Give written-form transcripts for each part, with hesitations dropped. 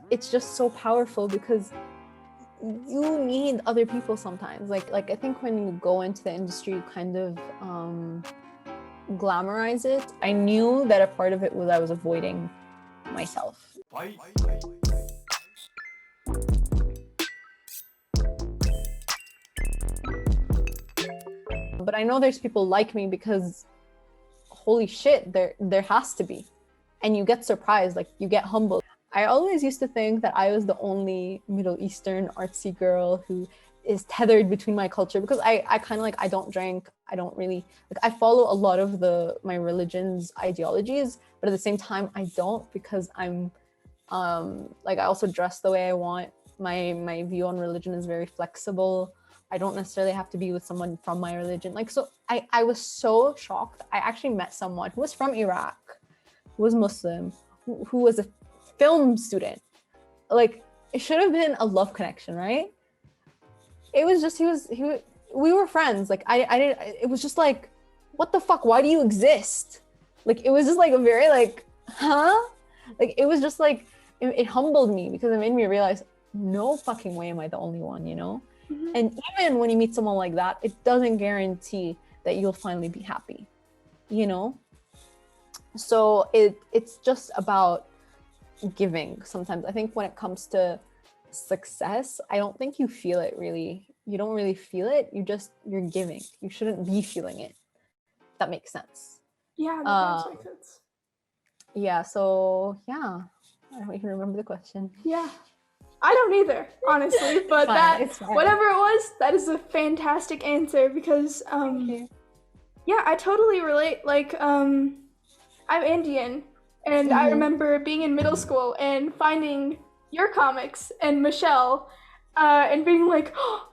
It's just so powerful because you need other people sometimes. Like I think when you go into the industry, you kind of glamorize it. I knew that a part of it was I was avoiding myself. But I know there's people like me because holy shit, there has to be. And you get surprised, like you get humbled. I always used to think that I was the only Middle Eastern artsy girl who is tethered between my culture, because I kind of like, I don't drink, I don't really, like I follow a lot of my religion's ideologies, but at the same time I don't, because I'm like I also dress the way I want. My view on religion is very flexible. I don't necessarily have to be with someone from my religion. Like, so I was so shocked. I actually met someone who was from Iraq, who was Muslim, who was a film student. Like, it should have been a love connection, right? It was just, we were friends. Like, it was just like, what the fuck? Why do you exist? Like, it was just like a very like, huh? Like, it was just like, it humbled me because it made me realize, no fucking way am I the only one, you know? Mm-hmm. And even when you meet someone like that, it doesn't guarantee that you'll finally be happy, you know? So it's just about giving sometimes. I think when it comes to success, I don't think you feel it really. You don't really feel it. You're giving. You shouldn't be feeling it. That makes sense. Yeah, that does make sense. Yeah, so yeah. I don't even remember the question. Yeah. I don't either, honestly, but whatever it was, that is a fantastic answer because, yeah, I totally relate. Like, I'm Indian, and I remember being in middle school and finding your comics and Michelle, and being like, oh,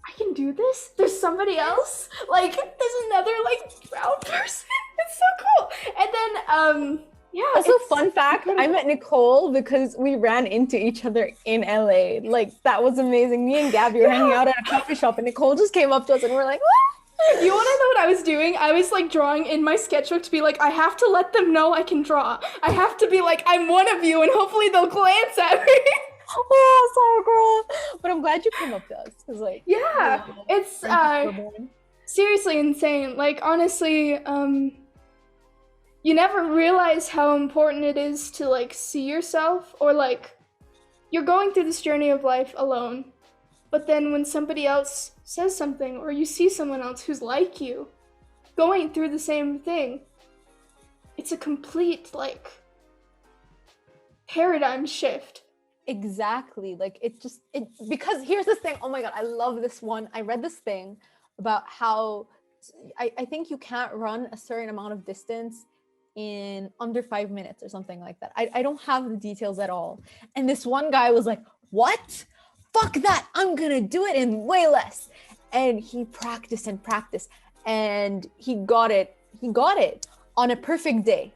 I can do this? There's somebody else? Like, there's another, like, brown person? It's so cool. And then, yeah. Also, fun fact, I met Nicole because we ran into each other in LA. Like, that was amazing. Me and Gabby were hanging out at a coffee shop, and Nicole just came up to us and we're like, what? You want to know what I was doing? I was like drawing in my sketchbook to be like, I have to let them know I can draw. I have to be like, I'm one of you, and hopefully they'll glance at me. Oh, so girl. But I'm glad you came up to us. Cause like, yeah, you know, it's seriously insane. Like, honestly, you never realize how important it is to like see yourself, or like you're going through this journey of life alone, but then when somebody else says something, or you see someone else who's like you going through the same thing, it's a complete like paradigm shift. Exactly. Like because here's this thing. Oh my God, I love this one. I read this thing about how I think you can't run a certain amount of distance in under 5 minutes or something like that. I don't have the details at all. And this one guy was like, what? Fuck that. I'm gonna do it in way less. And he practiced and practiced and he got it on a perfect day.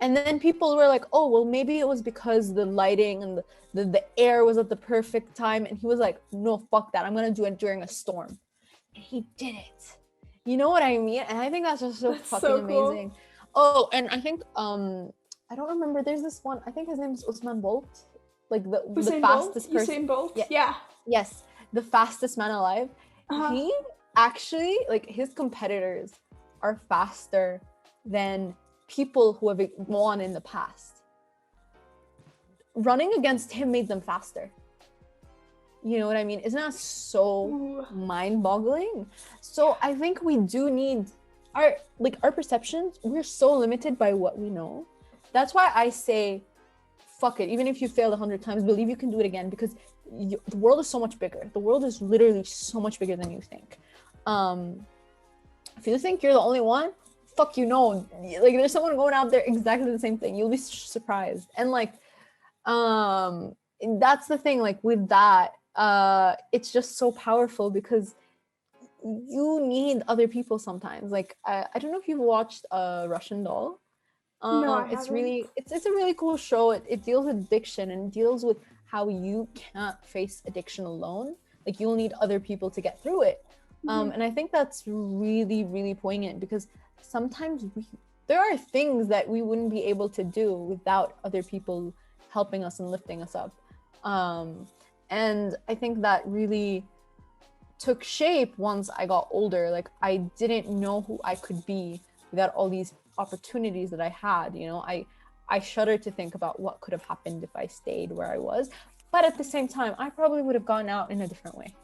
And then people were like, oh, well, maybe it was because the lighting and the air was at the perfect time. And he was like, no, fuck that. I'm gonna do it during a storm. And he did it. You know what I mean? And I think that's just so fucking amazing. Cool. Oh, and I think, I don't remember, there's this one, I think his name is Usman Bolt, like the fastest person. Usain Bolt? Yeah. Yes, the fastest man alive. He actually, like, his competitors are faster than people who have won in the past. Running against him made them faster. You know what I mean? Isn't that so mind-boggling? So I think we do need our perceptions. We're so limited by what we know. That's why I say, fuck it. Even if you failed 100 times, believe you can do it again, because the world is so much bigger. The world is literally so much bigger than you think. If you think you're the only one, fuck you know. Like, there's someone going out there exactly the same thing. You'll be surprised. And like, that's the thing. Like with that, it's just so powerful because you need other people sometimes. Like I don't know if you've watched Russian Doll. No, I it's haven't. it's a really cool show. It deals with addiction and deals with how you can't face addiction alone. Like you'll need other people to get through it. And I think that's really, really poignant because sometimes there are things that we wouldn't be able to do without other people helping us and lifting us up. And I think that really took shape once I got older. Like, I didn't know who I could be without all these opportunities that I had. You know, I shudder to think about what could have happened if I stayed where I was. But at the same time, I probably would have gone out in a different way.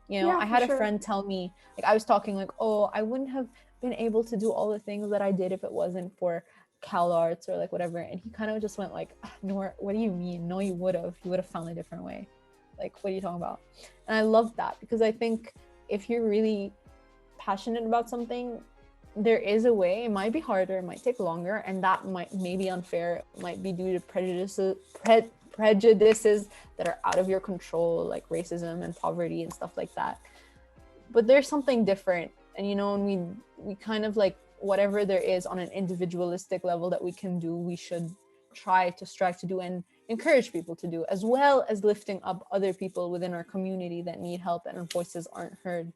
You know, Yeah, I had a sure. friend tell me, like, I was talking like, oh, I wouldn't have been able to do all the things that I did if it wasn't for Cal Arts or like whatever. And he kind of just went like, Noor, what do you mean? No, you would have found a different way. Like, what are you talking about? And I love that, because I think if you're really passionate about something, there is a way. It might be harder, it might take longer, and that may be unfair. It might be due to prejudices that are out of your control, like racism and poverty and stuff like that. But there's something different. And you know, when we kind of like, whatever there is on an individualistic level that we can do, we should strive to do and encourage people to do, as well as lifting up other people within our community that need help and our voices aren't heard.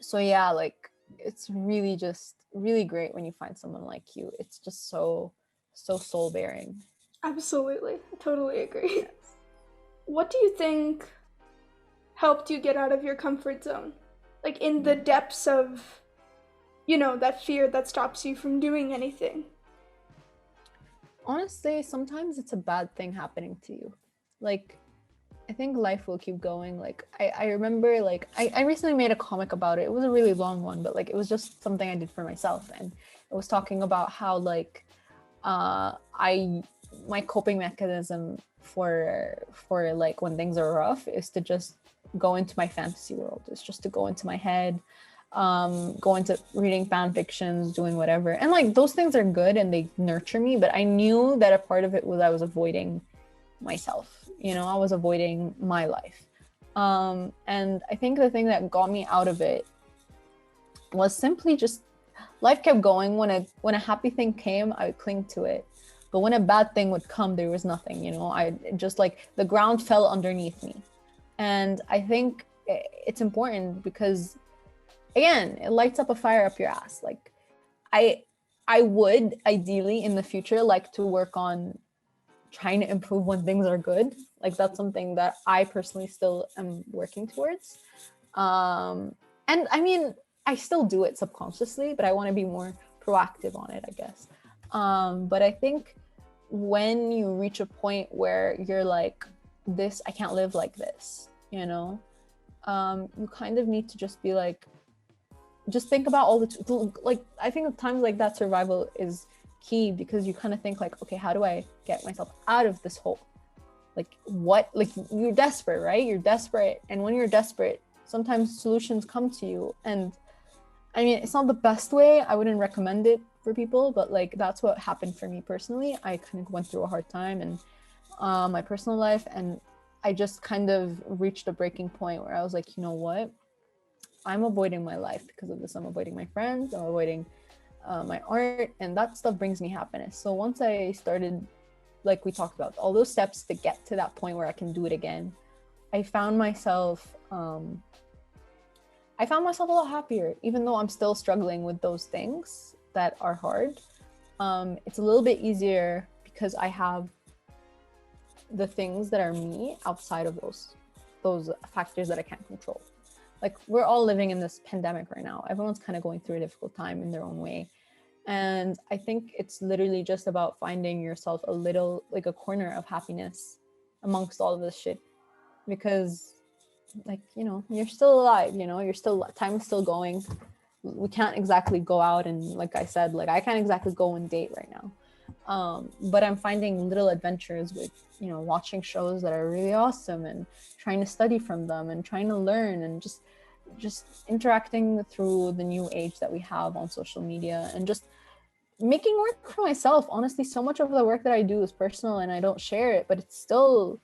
So yeah, like, it's really just really great when you find someone like you. It's just so soul bearing. Absolutely. I totally agree. What do you think helped you get out of your comfort zone? Like, in the depths of, you know, that fear that stops you from doing anything? Honestly, sometimes it's a bad thing happening to you. Like, I think life will keep going. Like, I remember, like, I recently made a comic about it. It was a really long one, but like, it was just something I did for myself. And it was talking about how, like, my coping mechanism for like when things are rough is to just go into my fantasy world. It's just to go into my head, go into reading fan fictions, doing whatever. And like, those things are good and they nurture me, but I knew that a part of it was I was avoiding myself. You know, I was avoiding my life. And I think the thing that got me out of it was simply just life kept going. When a happy thing came, I would cling to it. But when a bad thing would come, there was nothing, you know, I just, like, the ground fell underneath me. And I think it's important because, again, it lights up a fire up your ass. Like, I would ideally in the future like to work on trying to improve when things are good. Like, that's something that I personally still am working towards. And I mean, I still do it subconsciously, but I want to be more proactive on it, I guess. But I think when you reach a point where you're like, this, I can't live like this, you know, you kind of need to just be like, just think about all like, I think at times like that, survival is key, because you kind of think like, okay, how do I get myself out of this hole? Like, what, like, you're desperate, right? You're desperate. And when you're desperate, sometimes solutions come to you. And I mean, it's not the best way. I wouldn't recommend it for people, but like, that's what happened for me personally. I kind of went through a hard time in my personal life, and I just kind of reached a breaking point where I was like, you know what? I'm avoiding my life because of this. I'm avoiding my friends. I'm avoiding my art, and that stuff brings me happiness. So once I started, like we talked about, all those steps to get to that point where I can do it again, I found myself a lot happier, even though I'm still struggling with those things that are hard. It's a little bit easier because I have the things that are me outside of those factors that I can't control. Like, we're all living in this pandemic right now. Everyone's kind of going through a difficult time in their own way. And I think it's literally just about finding yourself a little, like, a corner of happiness amongst all of this shit. Because, like, you know, you're still alive, you know, time is still going. We can't exactly go out and, like I said, like, I can't exactly go and date right now. But I'm finding little adventures with, you know, watching shows that are really awesome and trying to study from them and trying to learn and just interacting through the new age that we have on social media and just making work for myself. Honestly, so much of the work that I do is personal and I don't share it, but it still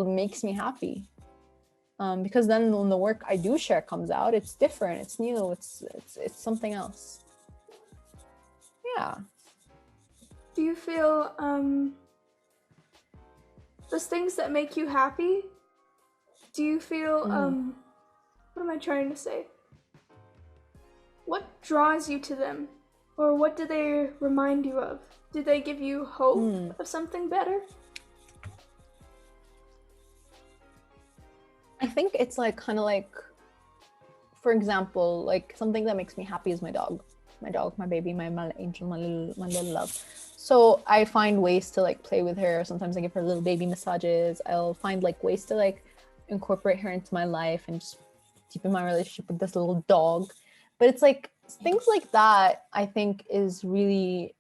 makes me happy. Because then when the work I do share comes out, it's different, it's new, it's something else. Yeah. Do you feel those things that make you happy? Do you feel what am I trying to say? What draws you to them? Or what do they remind you of? Do they give you hope of something better? I think it's like kind of like, for example, like something that makes me happy is my dog, my baby, my angel, my little love. So I find ways to like play with her. Sometimes I give her little baby massages. I'll find like ways to like incorporate her into my life and just deepen my relationship with this little dog. But it's like things like that, I think is really,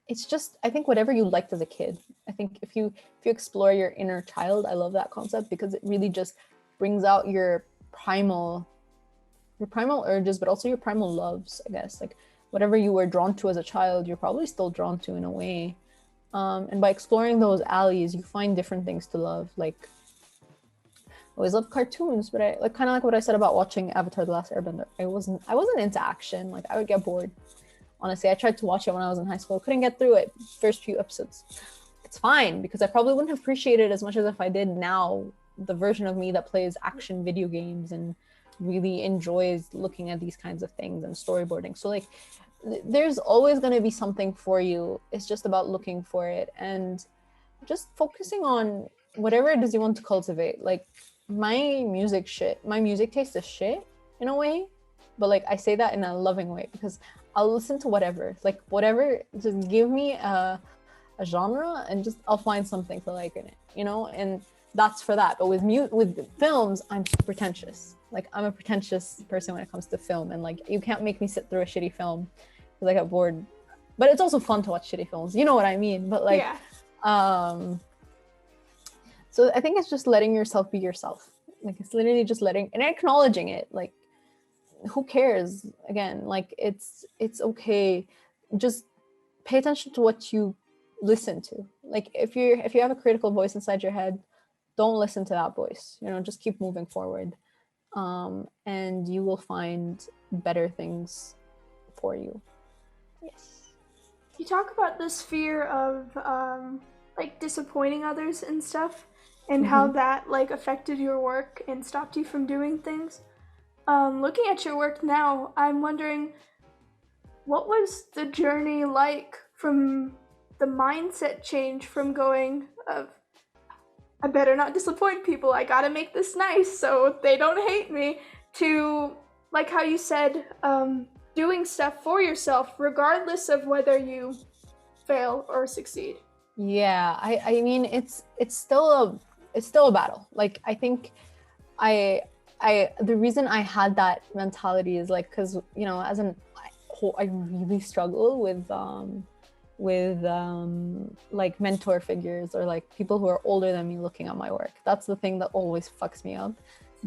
it's just, I think whatever you liked as a kid. I think if you explore your inner child, I love that concept because it really just brings out your primal urges, but also your primal loves, I guess. Like whatever you were drawn to as a child, you're probably still drawn to in a way. And by exploring those alleys, you find different things to love. Like I always loved cartoons, but I like kind of like what I said about watching Avatar: The Last Airbender. I wasn't into action. Like I would get bored. Honestly, I tried to watch it when I was in high school. Couldn't get through it. First few episodes. It's fine because I probably wouldn't have appreciated it as much as if I did now. The version of me that plays action video games and really enjoys looking at these kinds of things and storyboarding. So like, there's always going to be something for you. It's just about looking for it and just focusing on whatever it is you want to cultivate. Like my music taste is shit in a way, but like I say that in a loving way because I'll listen to whatever, just give me a genre and just I'll find something to like in it, you know? And that's for that. But with films, I'm pretentious. Like I'm a pretentious person when it comes to film, and like you can't make me sit through a shitty film because I get bored. But it's also fun to watch shitty films. You know what I mean? But like, so I think it's just letting yourself be yourself. Like it's literally just letting and acknowledging it. Like who cares? Again, like it's okay. Just pay attention to what you listen to. Like if you have a critical voice inside your head, don't listen to that voice. You know, just keep moving forward, and you will find better things for you. Yes. You talk about this fear of like disappointing others and stuff, and how that like affected your work and stopped you from doing things. Looking at your work now, I'm wondering, what was the journey like from the mindset change from going of, I better not disappoint people, I gotta make this nice so they don't hate me, to like how you said, doing stuff for yourself regardless of whether you fail or succeed? Yeah, I mean it's still a battle. Like I think the reason I had that mentality is like because you know I really struggle with like mentor figures or like people who are older than me looking at my work. That's the thing that always fucks me up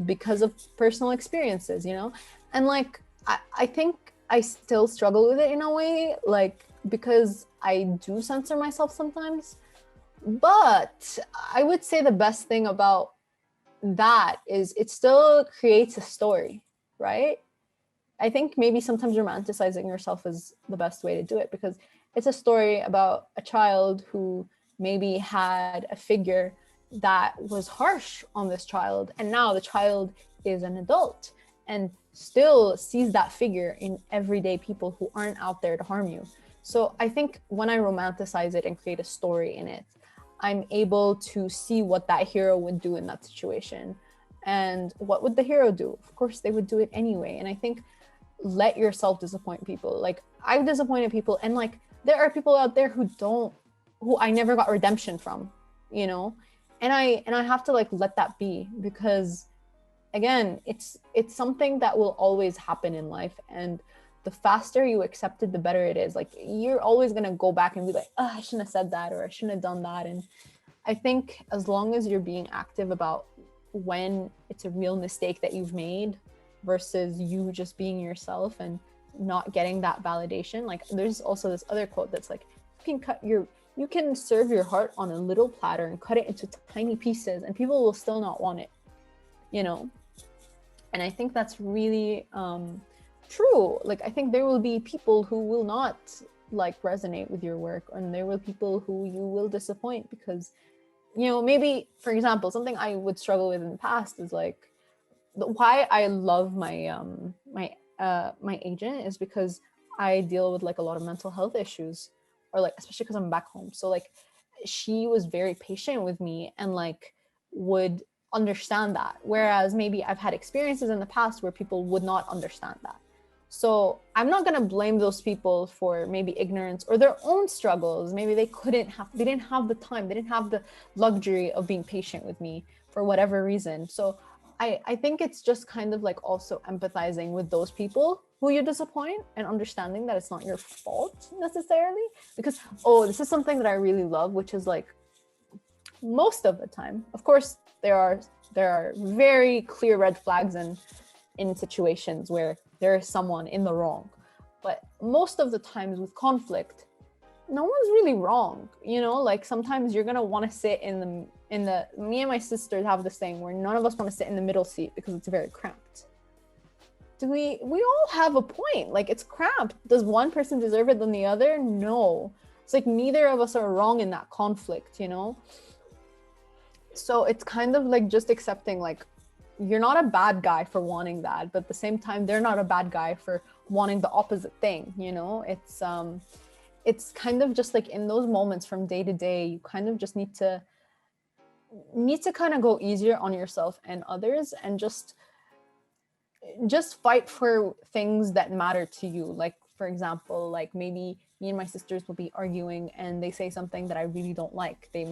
because of personal experiences, you know? And like I think I still struggle with it in a way, like because I do censor myself sometimes. But I would say the best thing about that is it still creates a story, right? I think maybe sometimes romanticizing yourself is the best way to do it because it's a story about a child who maybe had a figure that was harsh on this child, and now the child is an adult and still sees that figure in everyday people who aren't out there to harm you. So I think when I romanticize it and create a story in it, I'm able to see what that hero would do in that situation. And what would the hero do? Of course, they would do it anyway. And I think let yourself disappoint people. Like I've disappointed people, and like there are people out there who I never got redemption from, you know? And I have to like let that be because again, it's something that will always happen in life. And the faster you accept it, the better it is. Like you're always gonna go back and be like, oh, I shouldn't have said that, or I shouldn't have done that. And I think as long as you're being active about when it's a real mistake that you've made versus you just being yourself and not getting that validation. Like there's also this other quote that's like, you can serve your heart on a little platter and cut it into tiny pieces and people will still not want it, you know? And I think that's really true. Like I think there will be people who will not like resonate with your work, and there will be people who you will disappoint because, you know, maybe for example, something I would struggle with in the past is like why I love my my agent is because I deal with like a lot of mental health issues, or like especially because I'm back home. So like she was very patient with me and like would understand that, whereas maybe I've had experiences in the past where people would not understand that. So I'm not going to blame those people for maybe ignorance or their own struggles. Maybe they didn't have the time, they didn't have the luxury of being patient with me for whatever reason. So I think it's just kind of like also empathizing with those people who you disappoint and understanding that it's not your fault necessarily. Because, this is something that I really love, which is like, most of the time, of course, there are very clear red flags in situations where there is someone in the wrong, but most of the times with conflict, no one's really wrong. Like sometimes you're gonna want to sit in the me and my sisters have this thing where none of us want to sit in the middle seat because it's very cramped. We all have a point. Like, it's cramped. Does one person deserve it than the other? No. It's like neither of us are wrong in that conflict, So it's kind of like just accepting, like, you're not a bad guy for wanting that, but at the same time, they're not a bad guy for wanting the opposite thing, It's kind of just like in those moments from day to day, you kind of just need to kind of go easier on yourself and others, and just fight for things that matter to you. Like, for example, like maybe me and my sisters will be arguing and they say something that I really don't like. They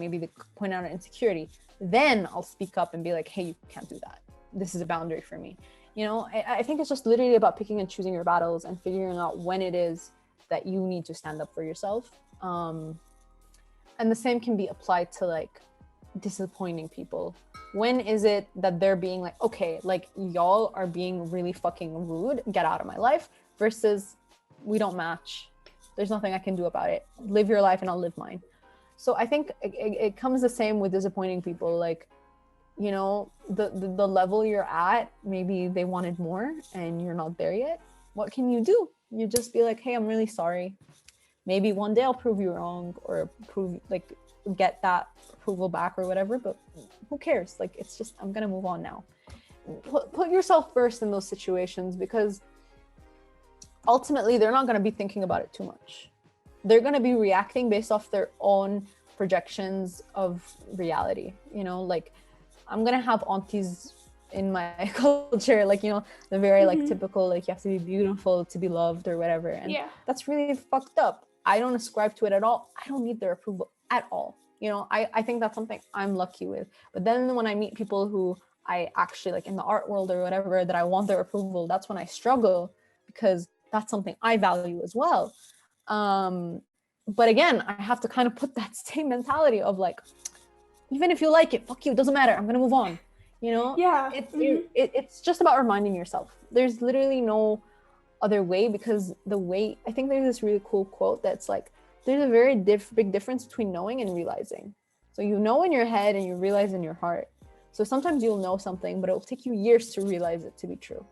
point out an insecurity. Then I'll speak up and be like, hey, you can't do that. This is a boundary for me. I think it's just literally about picking and choosing your battles and figuring out when it is that you need to stand up for yourself. And the same can be applied to like disappointing people. When is it that they're being like, okay, like y'all are being really fucking rude, get out of my life, versus we don't match, there's nothing I can do about it, live your life and I'll live mine. So I think it comes the same with disappointing people. Like, the level you're at, maybe they wanted more and you're not there yet. What can you do? You just be like, hey, I'm really sorry. Maybe one day I'll prove you wrong, or get that approval back or whatever, but who cares? Like, it's just, I'm gonna move on now. Put yourself first in those situations, because ultimately they're not gonna be thinking about it too much. They're gonna be reacting based off their own projections of reality. Like, I'm gonna have aunties in my culture, like, the very like typical, like, you have to be beautiful to be loved or whatever, and that's really fucked up. I don't ascribe to it at all. I don't need their approval at all. I think that's something I'm lucky with. But then when I meet people who I actually like in the art world or whatever, that I want their approval, that's when I struggle, because that's something I value as well. But again, I have to kind of put that same mentality of like, even if you like it, fuck you, it doesn't matter, I'm gonna move on. It's just about reminding yourself. There's literally no other way, because I think there's this really cool quote that's like, there's a very big difference between knowing and realizing. So you know in your head and you realize in your heart. So sometimes you'll know something, but it will take you years to realize it to be true.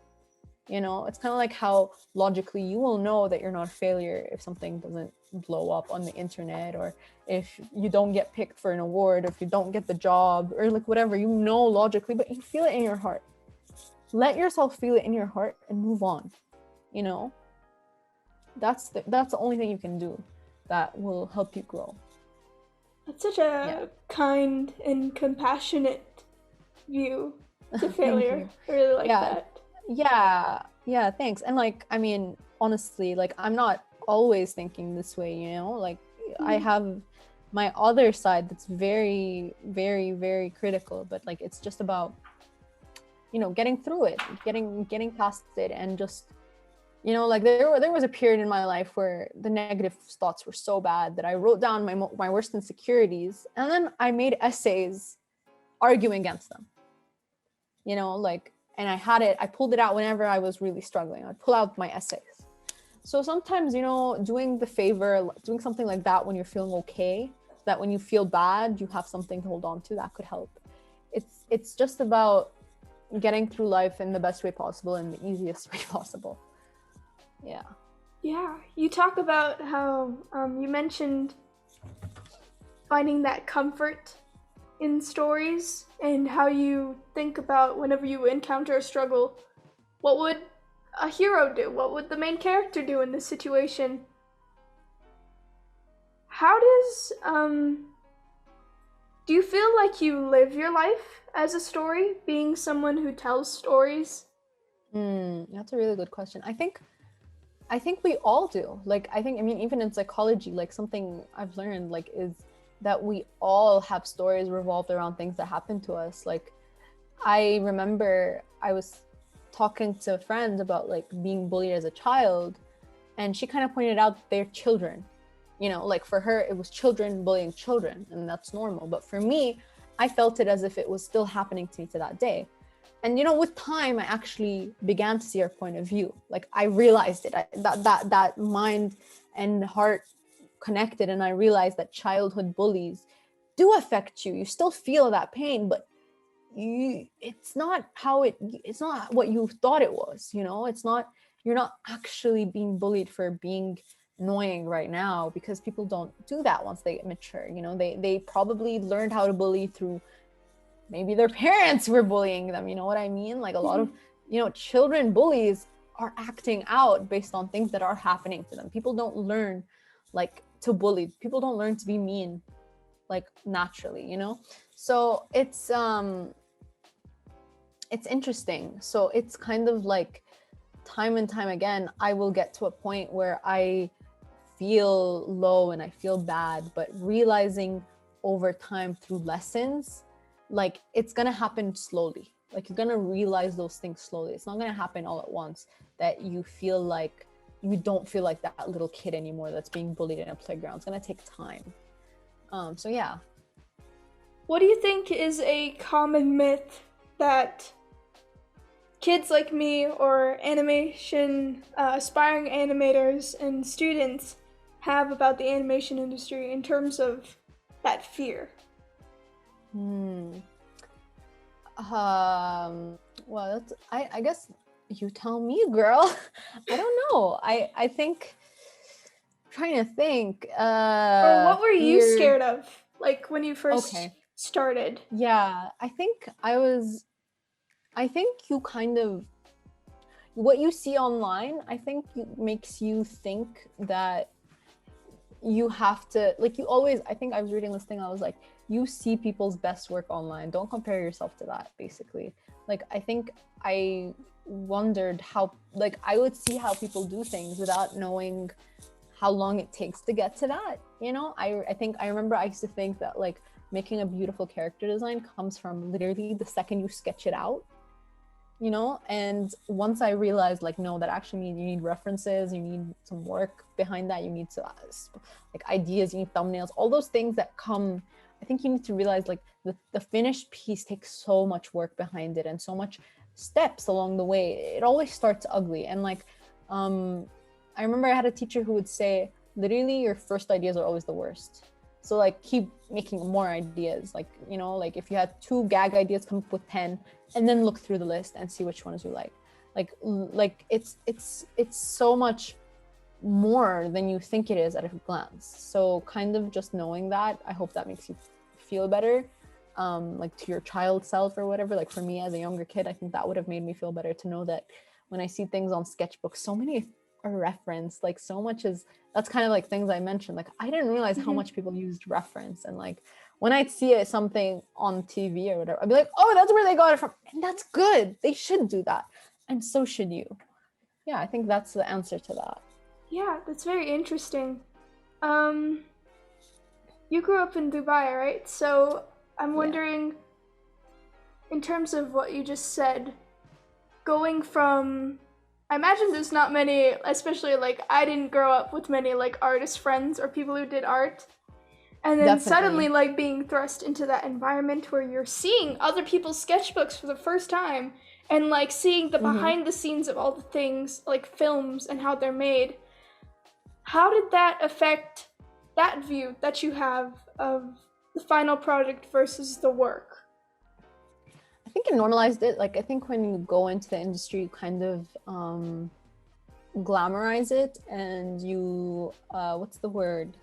It's kind of like how logically you will know that you're not a failure if something doesn't blow up on the internet, or if you don't get picked for an award, or if you don't get the job, or like whatever, logically, but you feel it in your heart. Let yourself feel it in your heart and move on. That's the only thing you can do that will help you grow. That's such a kind and compassionate view to failure. I really like that. Yeah, thanks. And like, I mean, honestly, like, I'm not always thinking this way, like I have my other side that's very, very, very critical, but like, it's just about, getting through it, getting past it, and just, like there was a period in my life where the negative thoughts were so bad that I wrote down my worst insecurities, and then I made essays arguing against them, and I pulled it out whenever I was really struggling. I'd pull out my essays. So sometimes, doing something like that when you're feeling okay, that when you feel bad, you have something to hold on to, that could help. It's just about getting through life in the best way possible, and the easiest way possible. Yeah, you talk about how you mentioned finding that comfort in stories, and how you think about whenever you encounter a struggle, what would a hero do? What would the main character do in this situation? How does Do you feel like you live your life as a story, being someone who tells stories? That's a really good question. I think we all do. Like, I mean, even in psychology, like something I've learned, like, is that we all have stories revolved around things that happen to us. Like, I remember I was talking to a friend about like being bullied as a child, and she kind of pointed out they're children. You know, like for her, it was children bullying children, and that's normal. But for me, I felt it as if it was still happening to me to that day. And you know, with time, I actually began to see her point of view. Like I realized it, that mind and heart connected, and I realized that childhood bullies do affect you. You still feel that pain, but it's not it's not what you thought it was. You know, it's not, you're not actually being bullied for being annoying right now, because people don't do that once they get mature. You know, they probably learned how to bully through, maybe their parents were bullying them. You know what I mean? Like a lot of, you know, children bullies are acting out based on things that are happening to them. People don't learn like to bully. People don't learn to be mean like naturally, you know? So it's interesting. So it's kind of like time and time again, I will get to a point where I feel low and I feel bad, but realizing over time through lessons, like it's gonna happen slowly. Like you're gonna realize those things slowly. It's not gonna happen all at once that you feel like you don't feel like that little kid anymore that's being bullied in a playground. It's gonna take time. So yeah. What do you think is a common myth that kids like me or animation aspiring animators and students have about the animation industry in terms of that fear? Well, that's, I guess you tell me, girl. I don't know. I think, trying to think. Or what were you scared of, like when you first started? Yeah, I think you kind of, what you see online, I think makes you think that you have to, like, you always, I think I was reading this thing, I was like, you see people's best work online, don't compare yourself to that, basically. Like, I think I wondered how, like, I would see how people do things without knowing how long it takes to get to that, you know? I think I remember I used to think that like making a beautiful character design comes from literally the second you sketch it out, you know? And once I realized like, no, that actually means you need references, you need some work behind that, you need to like ideas, you need thumbnails, all those things that come. I think you need to realize like the finished piece takes so much work behind it and so much steps along the way. It always starts ugly. And like I remember I had a teacher who would say, literally your first ideas are always the worst. So like keep making more ideas. Like, you know, like if you had 2 gag ideas, come up with 10 and then look through the list and see which ones you like. Like it's so much more than you think it is at a glance. So kind of just knowing that, I hope that makes you feel better. Like to your child self or whatever. Like for me as a younger kid, I think that would have made me feel better to know that when I see things on sketchbooks, so many are referenced, like so much is, that's kind of like things I mentioned. Like I didn't realize how much people used reference, and like when I'd see something on TV or whatever, I'd be like, oh, that's where they got it from. And that's good. They should do that. And so should you. Yeah, I think that's the answer to that. Yeah, that's very interesting. You grew up in Dubai, right? So I'm wondering, in terms of what you just said, going from, I imagine there's not many, especially like I didn't grow up with many like artist friends or people who did art. And then suddenly like being thrust into that environment where you're seeing other people's sketchbooks for the first time and like seeing the behind the scenes of all the things, like films and how they're made. How did that affect that view that you have of the final product versus the work? I think it normalized it. Like I think when you go into the industry, you kind of glamorize it, and you what's the word?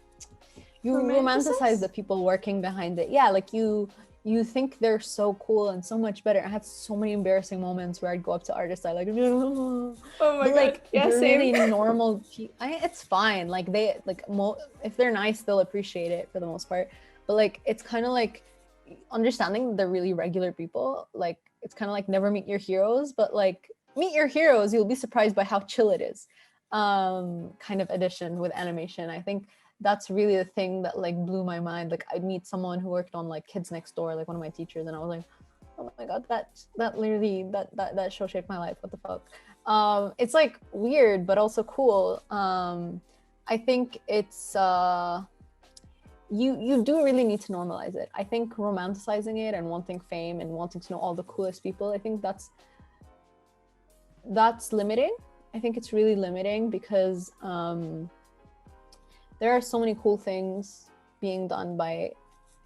You romanticize the people working behind it. Yeah, like you think they're so cool and so much better. I had so many embarrassing moments where I'd go up to artists, I like, oh my god, like, yeah, they're same. Really normal. It's fine. Like they like if they're nice, they'll appreciate it for the most part. But like it's kind of like understanding they're really regular people. Like, it's kind of like never meet your heroes, but like meet your heroes, you'll be surprised by how chill it is. Kind of addition with animation. I think that's really the thing that like blew my mind. Like, I'd meet someone who worked on like Kids Next Door, like one of my teachers, and I was like, oh my god, that literally that show shaped my life. What the fuck? It's like weird but also cool. I think it's you do really need to normalize it. I think romanticizing it and wanting fame and wanting to know all the coolest people, I think that's limiting. I think it's really limiting because there are so many cool things being done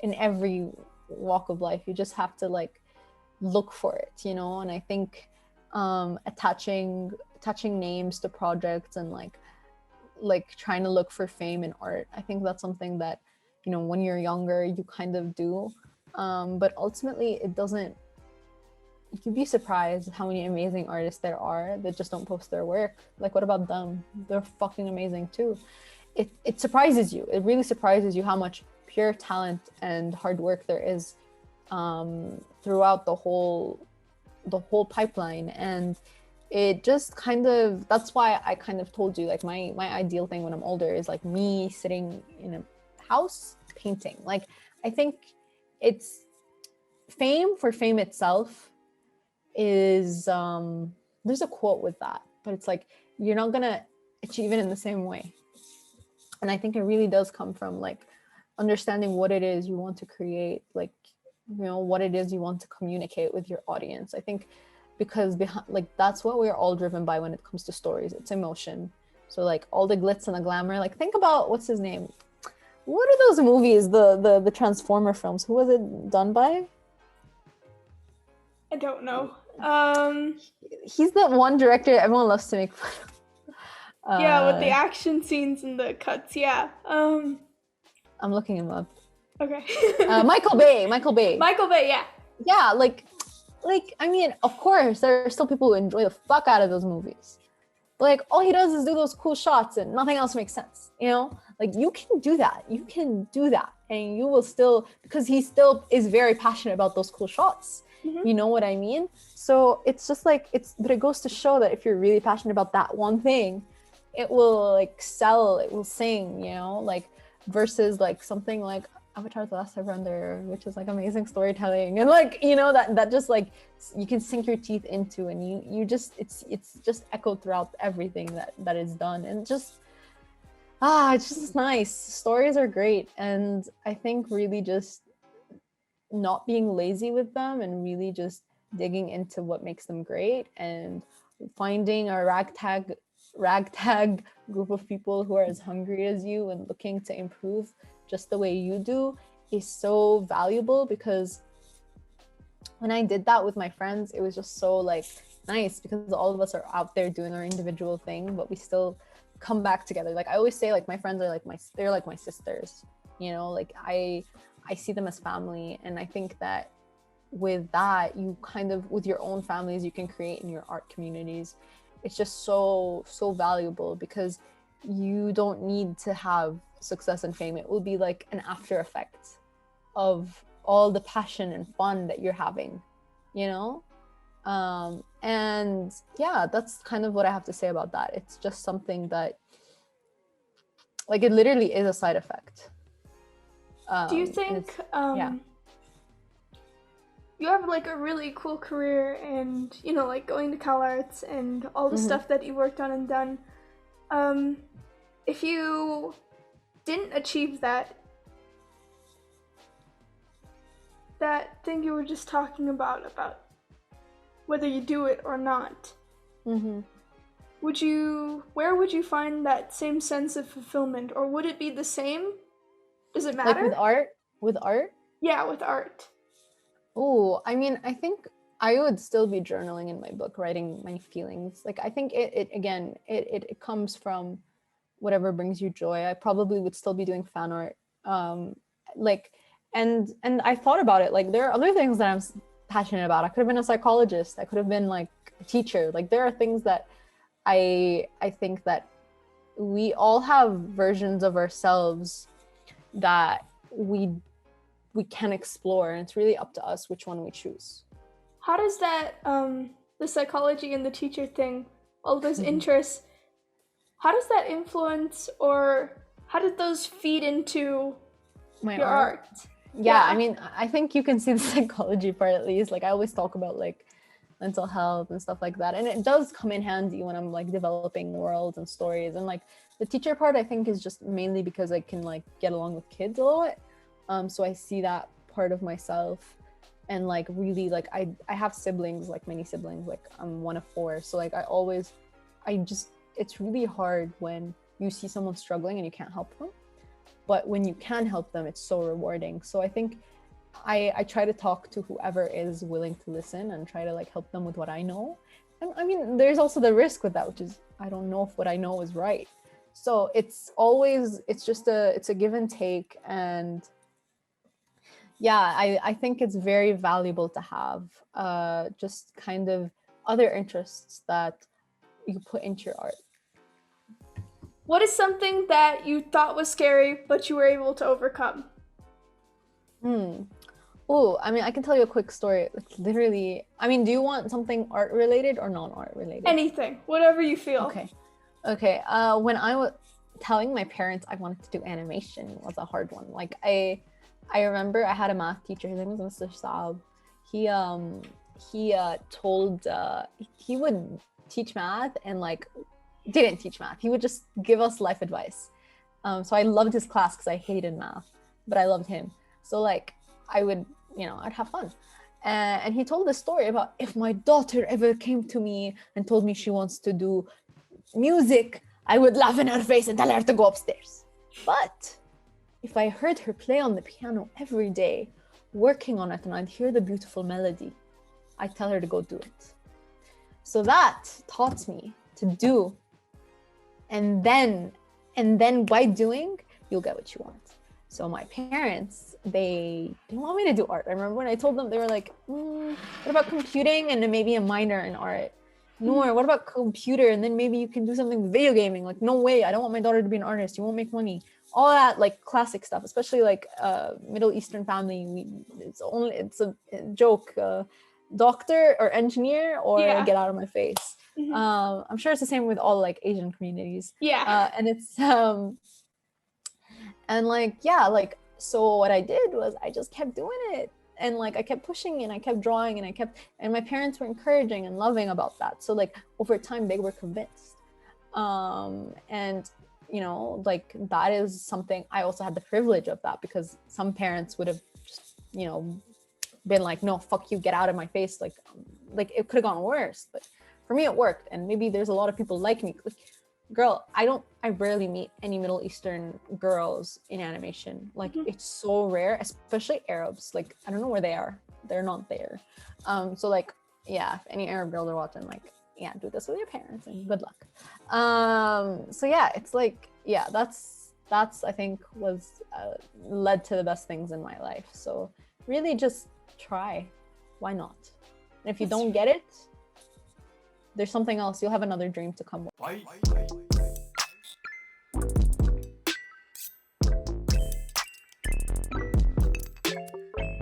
in every walk of life. You just have to like look for it, you know. And I think attaching names to projects and like trying to look for fame in art, I think that's something that, you know, when you're younger you kind of do, but ultimately it doesn't. You'd be surprised how many amazing artists there are that just don't post their work. Like, what about them? They're fucking amazing too. It surprises you. It really surprises you how much pure talent and hard work there is throughout the whole pipeline. And it just kind of, that's why I kind of told you, like, my ideal thing when I'm older is like me sitting in a house painting. Like, I think it's fame for fame itself is there's a quote with that, but it's like you're not gonna achieve it in the same way. And I think it really does come from like understanding what it is you want to create, like, you know, what it is you want to communicate with your audience. I think because like that's what we're all driven by when it comes to stories. It's emotion. So like all the glitz and the glamour, like think about what's his name, what are those movies, the Transformer films, who was it done by? I don't know. He's the one director everyone loves to make fun of. Yeah, with the action scenes and the cuts. Yeah. I'm looking him up. Okay. Michael Bay. Yeah. Yeah, like I mean, of course, there are still people who enjoy the fuck out of those movies. But like, all he does is do those cool shots, and nothing else makes sense. You know, like you can do that. And you will still, because he still is very passionate about those cool shots. Mm-hmm. You know what I mean? So it's just like, but it goes to show that if you're really passionate about that one thing, it will like sell, it will sing, you know, like versus like something like Avatar: The Last Airbender, which is like amazing storytelling and like, you know, that just like you can sink your teeth into, and you just it's just echoed throughout everything that is done, and just it's just nice. Stories are great, and I think really just not being lazy with them and really just digging into what makes them great and finding a ragtag group of people who are as hungry as you and looking to improve just the way you do is so valuable. Because when I did that with my friends, it was just so like nice, because all of us are out there doing our individual thing, but we still come back together. Like I always say, like my friends are like they're like my sisters, you know, like I see them as family. And I think that with that, you kind of, with your own families, you can create in your art communities. It's just so valuable, because you don't need to have success and fame. It will be like an after effect of all the passion and fun that you're having, you know? And yeah, that's kind of what I have to say about that. It's just something that, like, it literally is a side effect. Do you think you have like a really cool career, and you know, like going to Cal Arts and all the stuff that you worked on and done, if you didn't achieve that thing you were just talking about whether you do it or not, where would you find that same sense of fulfillment, or would it be the same? Does it matter? Like with art? Yeah, with art. Oh, I mean, I think I would still be journaling in my book, writing my feelings. Like, I think it comes from whatever brings you joy. I probably would still be doing fan art. Like, and I thought about it. Like, there are other things that I'm passionate about. I could have been a psychologist. I could have been like a teacher. Like, there are things that I think that we all have versions of ourselves that we we can explore, and it's really up to us which one we choose. How does that the psychology and the teacher thing, all those interests, how does that influence, or how did those feed into your art? Yeah, I mean, I think you can see the psychology part at least. Like I always talk about like mental health and stuff like that, and it does come in handy when I'm like developing worlds and stories. And like the teacher part, I think, is just mainly because I can like get along with kids a lot. So I see that part of myself, and like really like I have siblings, like many siblings, like I'm one of 4. So like it's really hard when you see someone struggling and you can't help them. But when you can help them, it's so rewarding. So I think I try to talk to whoever is willing to listen and try to like help them with what I know. And I mean, there's also the risk with that, which is I don't know if what I know is right. So it's a give and take. And yeah, I think it's very valuable to have just kind of other interests that you put into your art. What is something that you thought was scary, but you were able to overcome? Oh, I mean, I can tell you a quick story. Like, literally, I mean, do you want something art related or non-art related? Anything, whatever you feel. Okay. When I was telling my parents I wanted to do animation was a hard one. Like I remember I had a math teacher. His name was Mr. Saab. He would teach math and like didn't teach math. He would just give us life advice. So I loved his class because I hated math, but I loved him. So like I'd have fun. And he told this story about if my daughter ever came to me and told me she wants to do music, I would laugh in her face and tell her to go upstairs. But if I heard her play on the piano every day, working on it, and I'd hear the beautiful melody, I'd tell her to go do it. So that taught me to do. And then by doing, you'll get what you want. So my parents, they didn't want me to do art. I remember when I told them, they were like, what about computing and then maybe a minor in art? Noor, what about computer? And then maybe you can do something with video gaming. Like, no way, I don't want my daughter to be an artist. You won't make money. All that like classic stuff, especially like Middle Eastern family. It's a joke. Doctor or engineer or get out of my face. I'm sure it's the same with all like Asian communities. And it's and like so what I did was I just kept doing it, and like I kept pushing and I kept drawing and my parents were encouraging and loving about that. So like over time they were convinced. And like that is something I also had the privilege of, that because some parents would have just been like, no, fuck you, get out of my face. Like it could have gone worse, but for me it worked. And maybe there's a lot of people like me. Like, girl, I rarely meet any Middle Eastern girls in animation. Like it's so rare, especially Arabs. Like I don't know where they are. They're not there. So like, yeah, if any Arab girls are watching, like, yeah, do this with your parents and good luck. So yeah, it's like, yeah, that's I think was led to the best things in my life. So really just try. Why not? And if you don't get it, there's something else. You'll have another dream to come with.